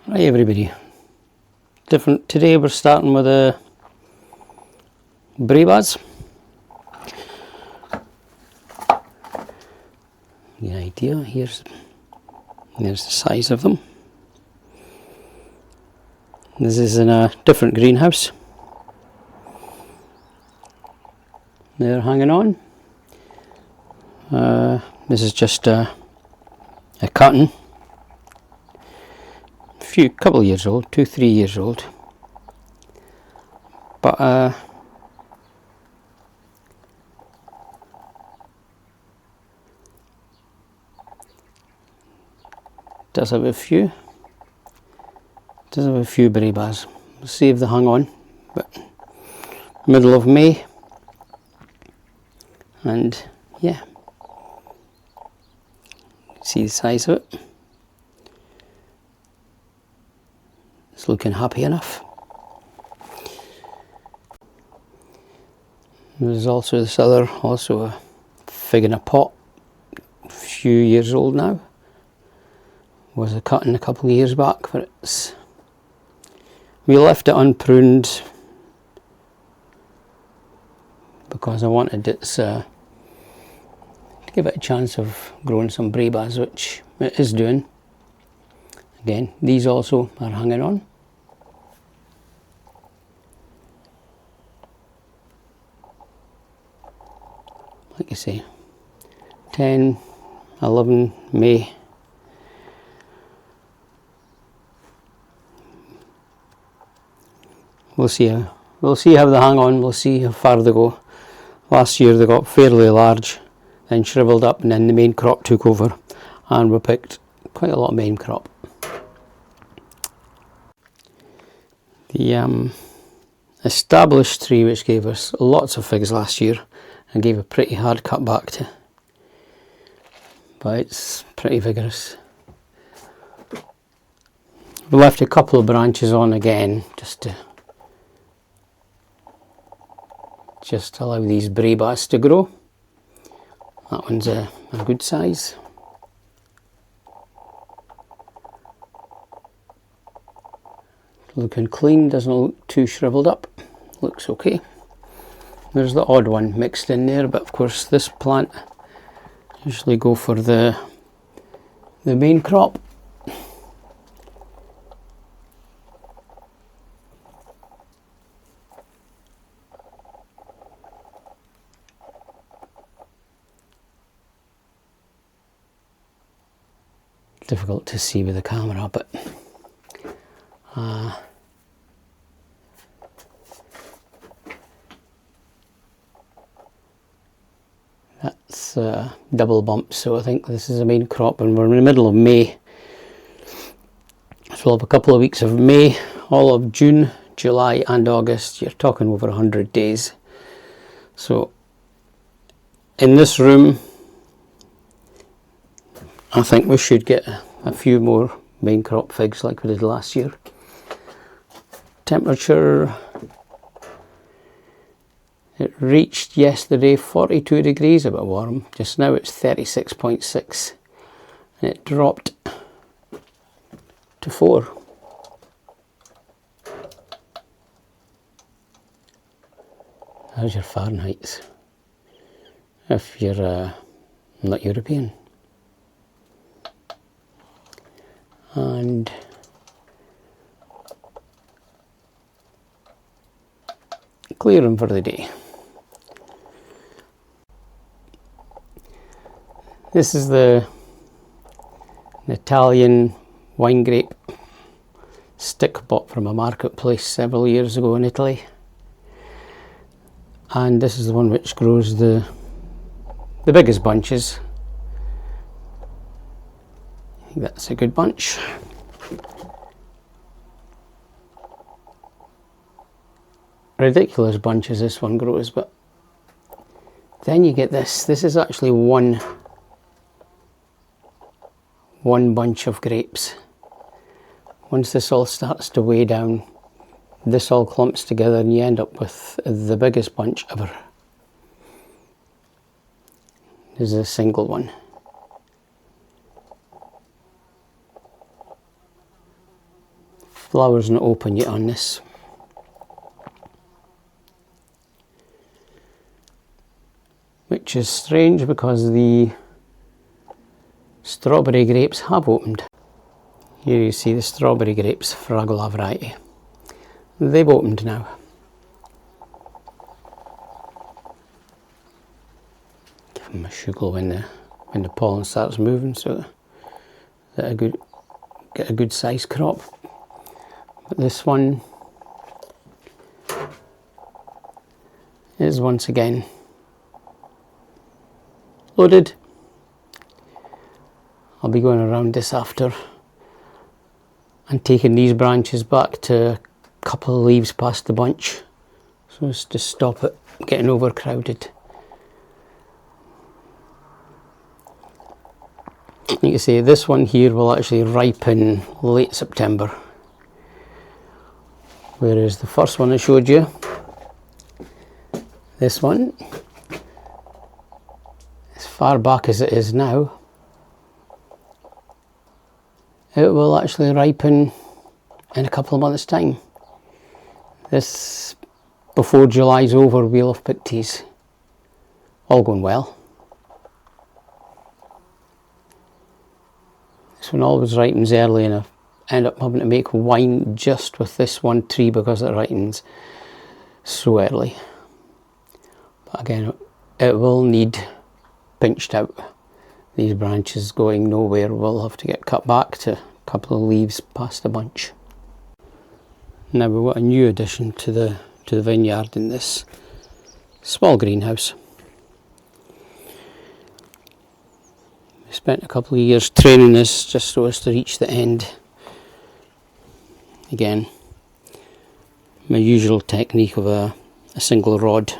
Right everybody, different today. We're starting with the brebas. The idea, here's the size of them. This is in a different greenhouse. They're hanging on. This is just a cutting. Couple of years old, 2-3 years old, but does have a few brebas. We'll see if they hang on. But middle of May, and yeah, see the size of it. It's looking happy enough. There's also this other, also a fig in a pot, a few years old now. Was a cutting a couple of years back, but we left it unpruned because I wanted it to give it a chance of growing some brebas, which it is doing. Again, these also are hanging on. Like I say, 10, 11 May. We'll see how they hang on. We'll see how far they go. Last year they got fairly large, then shriveled up, and then the main crop took over, and we picked quite a lot of main crop. The established tree, which gave us lots of figs last year and gave a pretty hard cut back to, but it's pretty vigorous. We left a couple of branches on again just to allow these brebas to grow. That one's a good size. Looking clean, doesn't look too shriveled up, looks okay. There's the odd one mixed in there, but of course this plant usually go for the main crop. Difficult to see with the camera, but that's double bump, so I think this is a main crop, and we're in the middle of May. So we'll have a couple of weeks of May, all of June, July and August. You're talking over 100 days. So in this room I think we should get a few more main crop figs like we did last year. Temperature, it reached yesterday 42 degrees, a bit warm. Just now it's 36.6 and it dropped to 4. How's your Fahrenheit if you're not European? And clearing for the day. This is the Italian wine grape stick bought from a marketplace several years ago in Italy, and this is the one which grows the biggest bunches. I think that's a good bunch. Ridiculous bunches this one grows, but then you get this. This is actually one bunch of grapes. Once this all starts to weigh down, this all clumps together and you end up with the biggest bunch ever. This is a single one. flowers not open yet on this. Which is strange because the strawberry grapes have opened. Here you see the strawberry grapes, Fragola variety. They've opened now. Give them a sugar when the pollen starts moving, so that get a good size crop. But this one is once again loaded. I'll be going around this after and taking these branches back to a couple of leaves past the bunch, so as to stop it getting overcrowded. You can see this one here will actually ripen late September, whereas the first one I showed you, this one, as far back as it is now, it will actually ripen in a couple of months' time. This, before July's over, we'll have picked these, all going well. This one always ripens early, and I end up having to make wine just with this one tree because it ripens so early. But again, it will need pinched out. These branches going nowhere will have to get cut back to a couple of leaves past the bunch. Now we've got a new addition to the vineyard in this small greenhouse. We spent a couple of years training this just so as to reach the end. Again, my usual technique of a single rod.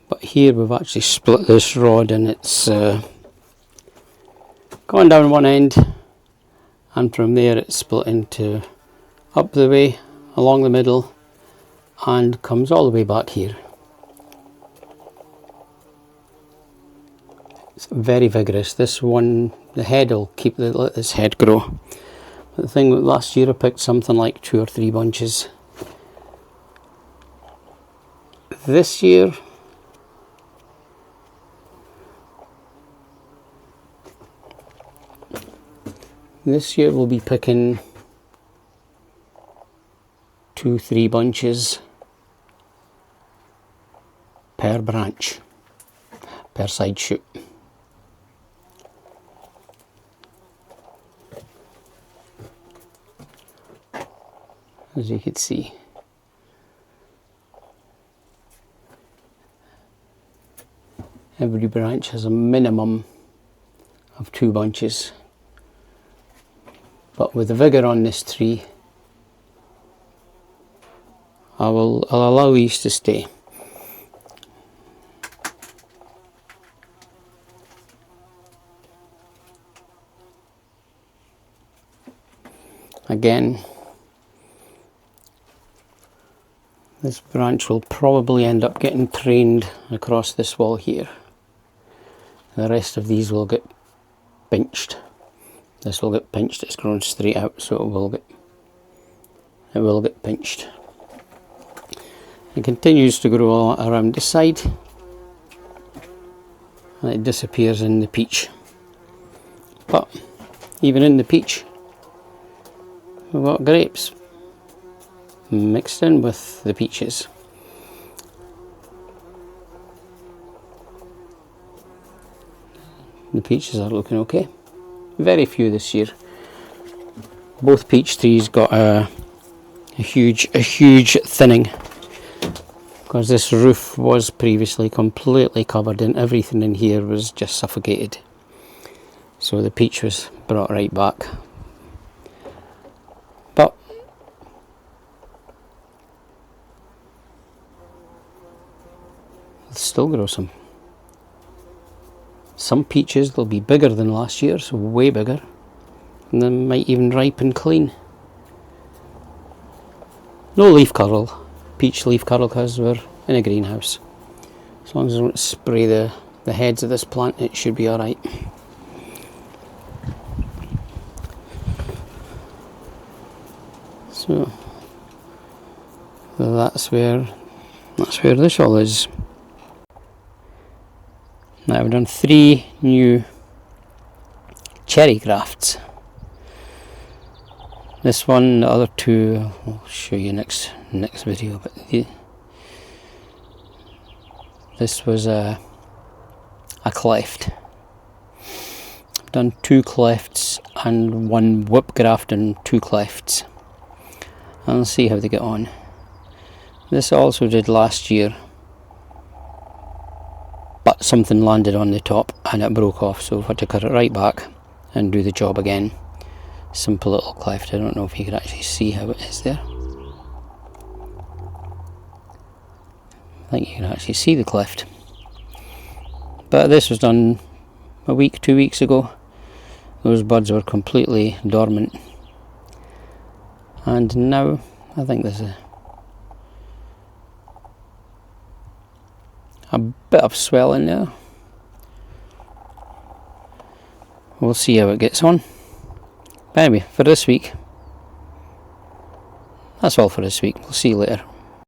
But here we've actually split this rod, and it's gone down one end, and from there it's split into up the way, along the middle, and comes all the way back here. It's very vigorous. This one, the head will let this head grow. But the thing with last year I picked something like 2 or 3 bunches. This year we'll be picking 2-3 bunches per branch, per side shoot. As you can see, every branch has a minimum of 2 bunches. But with the vigour on this tree, I'll allow these to stay. Again, this branch will probably end up getting trained across this wall here. The rest of these will get pinched. This will get pinched. It's grown straight out, so it will get pinched. It continues to grow around this side, and it disappears in the peach. But even in the peach, we've got grapes mixed in with the peaches. The peaches are looking okay. Very few this year. Both peach trees got a huge thinning, because this roof was previously completely covered and everything in here was just suffocated. So the peach was brought right back. But it'll still grow some. Some peaches, they'll be bigger than last year's, way bigger, and they might even ripen clean. No leaf curl, peach leaf curl, because we're in a greenhouse. As long as I don't spray the heads of this plant, it should be alright. So that's where this all is. Now I've done 3 new cherry grafts. This one, the other 2, I'll show you next video. But this was a cleft. I've done 2 clefts and 1 whip graft and 2 clefts. And let's see how they get on. This I also did last year, but something landed on the top and it broke off, so I've had to cut it right back and do the job again. Simple little cleft. I don't know if you can actually see how it is there. I think you can actually see the cleft. But this was done a week, 2 weeks ago. Those buds were completely dormant. And now I think there's a bit of swell in there. We'll see how it gets on. But anyway, for this week, that's all for this week. We'll see you later.